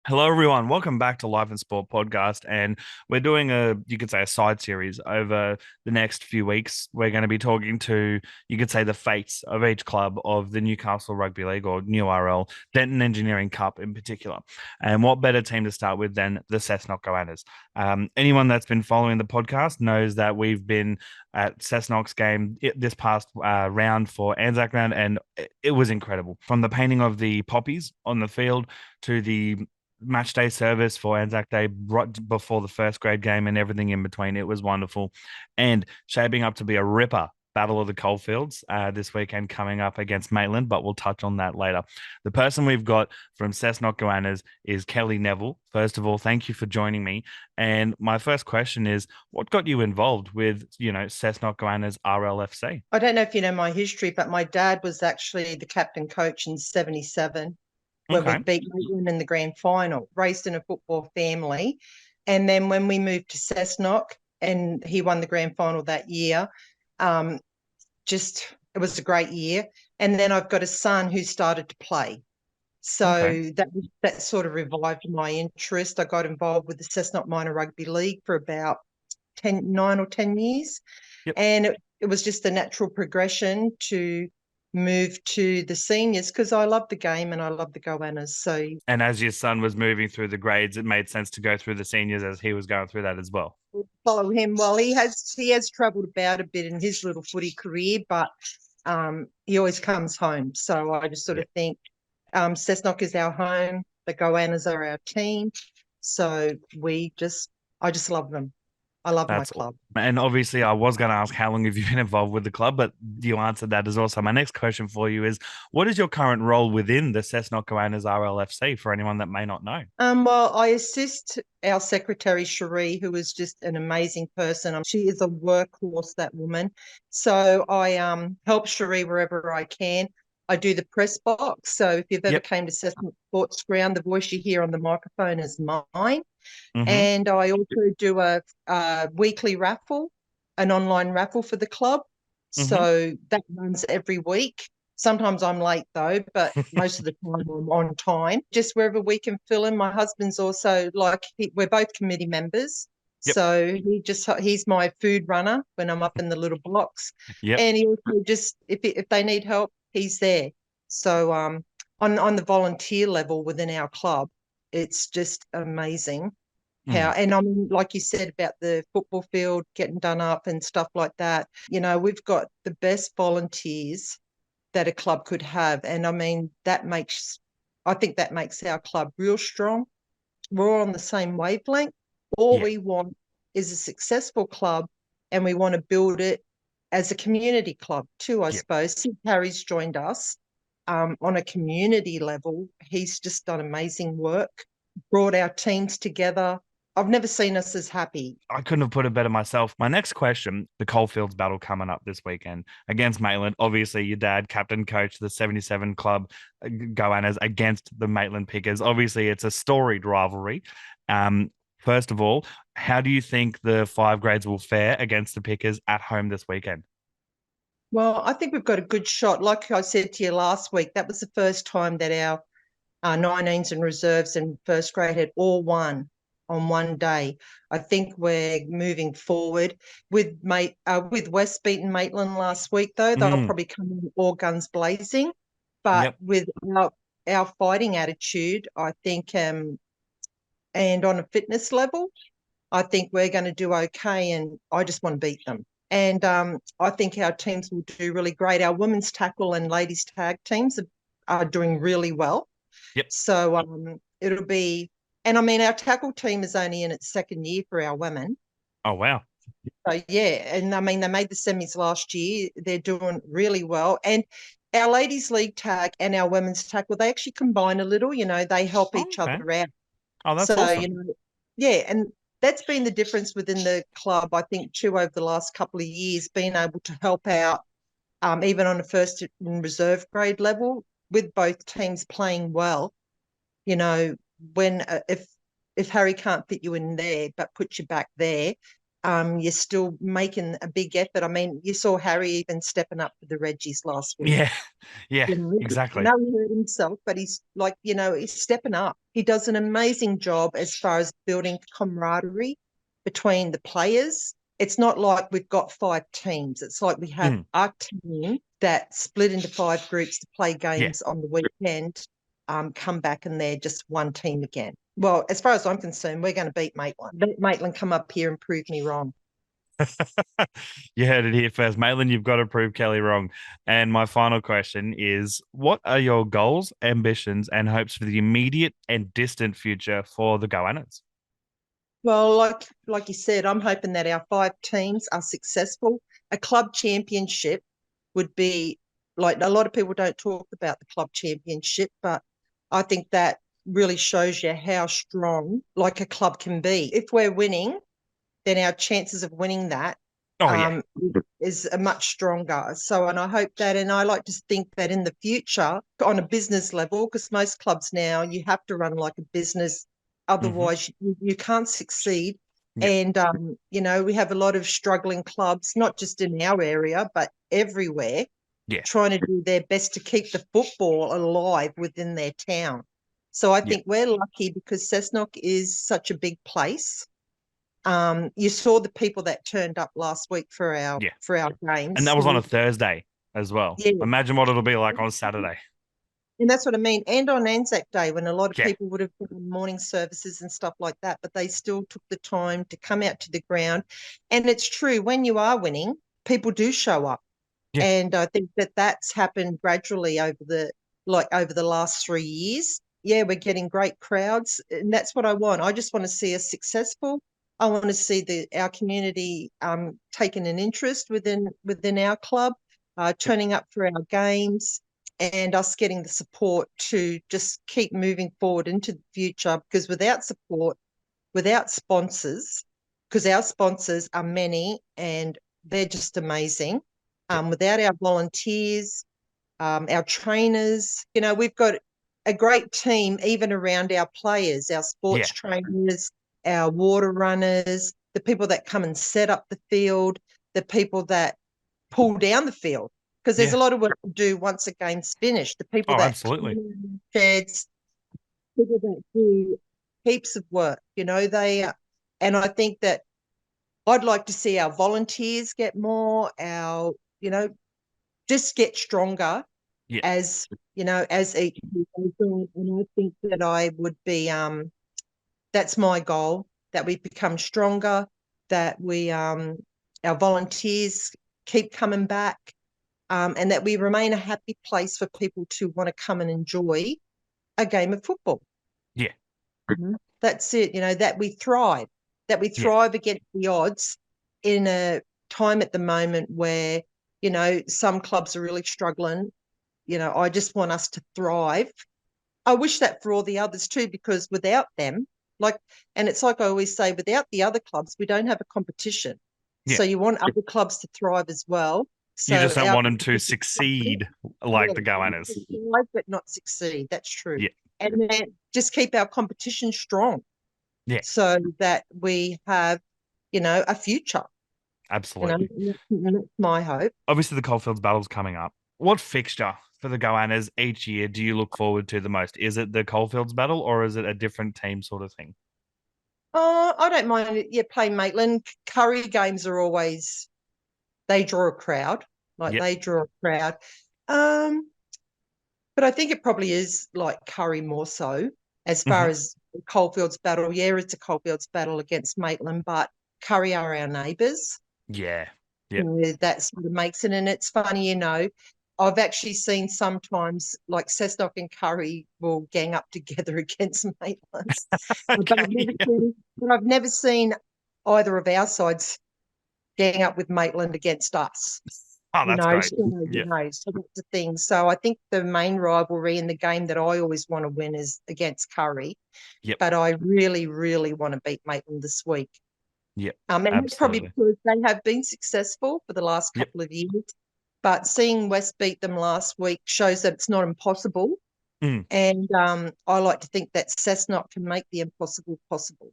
Hello, everyone. Welcome back to Life and Sport podcast. And we're doing you could say, a side series over the next few weeks. We're going to be talking to, you could say, the fates of each club of the Newcastle Rugby League or New RL, Denton Engineering Cup in particular. And what better team to start with than the Cessnock Goannas? Anyone that's been following the podcast knows that we've been at Cessnock's game this past round for Anzac round, and it was incredible. From the painting of the poppies on the field to the match day service for Anzac Day right before the first grade game and everything in between. It was wonderful and shaping up to be a ripper Battle of the Coalfields this weekend coming up against Maitland, but we'll touch on that later. The person we've got from Cessnock Goannas is Kelly Neville. First of all, thank you for joining me. And my first question is, what got you involved with, Cessnock Goannas RLFC? I don't know if you know my history, but my dad was actually the captain coach in 77 when we Okay. beat Maitland in the grand final, raised in a football family. And then when we moved to Cessnock and he won the grand final that year, um, just it was a great year. And then I've got a son who started to play. Okay. So that sort of revived my interest. I got involved with the Cessnock Minor Rugby League for about 9 or 10 years. Yep. And it was just a natural progression to move to the seniors because I love the game and I love the Goannas. So And as your son was moving through the grades, it made sense to go through the seniors as he was going through that as well. follow him. Well, he has travelled about a bit in his little footy career, but he always comes home. So I just sort Yeah. of think Cessnock is our home. The Goannas are our team. So I just love them. I love my That's club. and obviously I was going to ask how long have you been involved with the club, but you answered that as well. So my next question for you is, what is your current role within the Cessnock Goannas RLFC for anyone that may not know? Well, I assist our secretary, Cherie, who is just an amazing person. She is a workhorse, that woman. So I help Cherie wherever I can. I do the press box. So if you've ever Yep. came to Cessnock Sports Ground, the voice you hear on the microphone is mine. Mm-hmm. And I also do a weekly raffle, an online raffle for the club. Mm-hmm. So that runs every week. Sometimes I'm late though, but most of the time I'm on time. Just wherever we can fill in. My husband's also we're both committee members. Yep. So he's my food runner when I'm up in the little blocks. Yep. And he also just if they need help, he's there. So on the volunteer level within our club, it's just amazing how, Mm. and I mean, like you said about the football field getting done up and stuff like that, we've got the best volunteers that a club could have. And I mean, I think that makes our club real strong. We're all on the same wavelength. All Yeah. we want is a successful club and we want to build it as a community club too, I Yeah. suppose. Sid Harry's joined us on a community level. He's just done amazing work, brought our teams together. I've never seen us as happy. I couldn't have put it better myself. My next question, the Coalfields battle coming up this weekend against Maitland. Obviously, your dad, captain, coach, the 77 club, Goannas against the Maitland Pickers. Obviously, it's a storied rivalry. First of all, how do you think the five grades will fare against the Pickers at home this weekend? Well, I think we've got a good shot. Like I said to you last week, that was the first time that our 19s and reserves and first grade had all won on one day. I think we're moving forward with West beating Maitland last week, though. They'll Mm, probably come in all guns blazing. But yep. with our fighting attitude, I think, and on a fitness level, I think we're going to do okay. And I just want to beat them. And I think our teams will do really great. Our women's tackle and ladies tag teams are doing really well. Yep. So it'll be, and I mean, our tackle team is only in its second year for our women. Oh, wow. So yeah, and I mean, they made the semis last year. They're doing really well. And our ladies league tag and our women's tackle, they actually combine a little, they help Oh, each okay. other out. Oh, that's So, awesome. yeah, and that's been the difference within the club, I think, too, over the last couple of years, being able to help out, even on a first and reserve grade level, with both teams playing well. You know, when if Harry can't fit you in there, but put you back there, you're still making a big effort. I mean, you saw Harry even stepping up for the Reggies last week. Yeah, yeah, You know, I exactly. know he hurt himself, but he's like, he's stepping up. He does an amazing job as far as building camaraderie between the players. It's not like we've got 5 teams. It's like we have Mm, our team that split into 5 groups to play yeah. games on the weekend, come back and they're just one team again. Well, as far as I'm concerned, we're going to beat Maitland. Let Maitland come up here and prove me wrong. You heard it here first. Maitland, you've got to prove Kelly wrong. And my final question is, what are your goals, ambitions, and hopes for the immediate and distant future for the Goannas? Well, like you said, I'm hoping that our 5 teams are successful. A club championship would be like, a lot of people don't talk about the club championship, but I think that really shows you how strong like a club can be. If we're winning, then our chances of winning that Oh, yeah. um, is a much stronger. So, and I hope that, and I like to think that in the future, on a business level, because most clubs now you have to run like a business, Hmm. otherwise you can't succeed. Yeah. And we have a lot of struggling clubs, not just in our area, but everywhere, Yeah. trying to do their best to keep the football alive within their town. So I Yeah. think we're lucky because Cessnock is such a big place. You saw the people that turned up last week for our Yeah. And games. that was on a Thursday as well. Yeah, Imagine what it'll be like on Saturday. and that's what I mean. And on Anzac Day, when a lot of Yeah. people would have done morning services and stuff like that, but they still took the time to come out to the ground. And it's true, when you are winning, people do show up. Yeah. And I think that that's happened gradually over the last 3 years. Yeah, we're getting great crowds, and that's what I want. I just want to see us successful. I want to see our community taking an interest within our club, Yep. turning up for our games, and us getting the support to just keep moving forward into the future. Because without support, without sponsors, because our sponsors are many and they're just amazing. Yep. Without our volunteers, our trainers, we've got a great team even around our players, our sports Yeah. trainers, our water runners, the people that come and set up the field, the people that pull down the field. Because there's Yeah. a lot of work to do once a game's finished. The people Oh, that absolutely. clean sheds, people that do heaps of work, and I think that I'd like to see our volunteers get more, just get stronger Yeah. as each year goes on. And I think that I would be, that's my goal, that we become stronger, that our volunteers keep coming back, and that we remain a happy place for people to want to come and enjoy a game of football. Yeah. That's it, that we Yeah. thrive against the odds in a time at the moment where, some clubs are really struggling. I just want us to thrive. I wish that for all the others too, because without them, and it's like I always say, without the other clubs, we don't have a competition. Yeah. So you want other clubs to thrive as well. You So just don't our want them to succeed like the Goannas. thrive but not succeed. That's true. Yeah. And then just keep our competition strong Yeah. so that we have, a future. Absolutely. And that's my hope. Obviously, the Coalfields battle's coming up. What fixture for the Goannas each year do you look forward to the most? Is it the Coalfields battle or is it a different team sort of thing? Oh, I don't mind it. Yeah, play Maitland. Curry games are always, they draw a crowd. Like Yep. they draw a crowd. Um, but I think it probably is like Curry more so as far Hmm. as Coalfields battle. Yeah, it's a Coalfields battle against Maitland, but Curry are our neighbours. Yeah. Yep. So that sort of makes it. And it's funny, I've actually seen sometimes like Cessnock and Curry will gang up together against Maitland. But Okay. Yeah. I've never seen either of our sides gang up with Maitland against us. Oh, that's great. Yeah. So that's the thing. So I think the main rivalry in the game that I always want to win is against Curry, Yep. but I really, really want to beat Maitland this week. Yep. And that's probably Absolutely. because they have been successful for the last Yep. couple of years. But seeing West beat them last week shows that it's not impossible. Mm. And I like to think that Cessnock can make the impossible possible.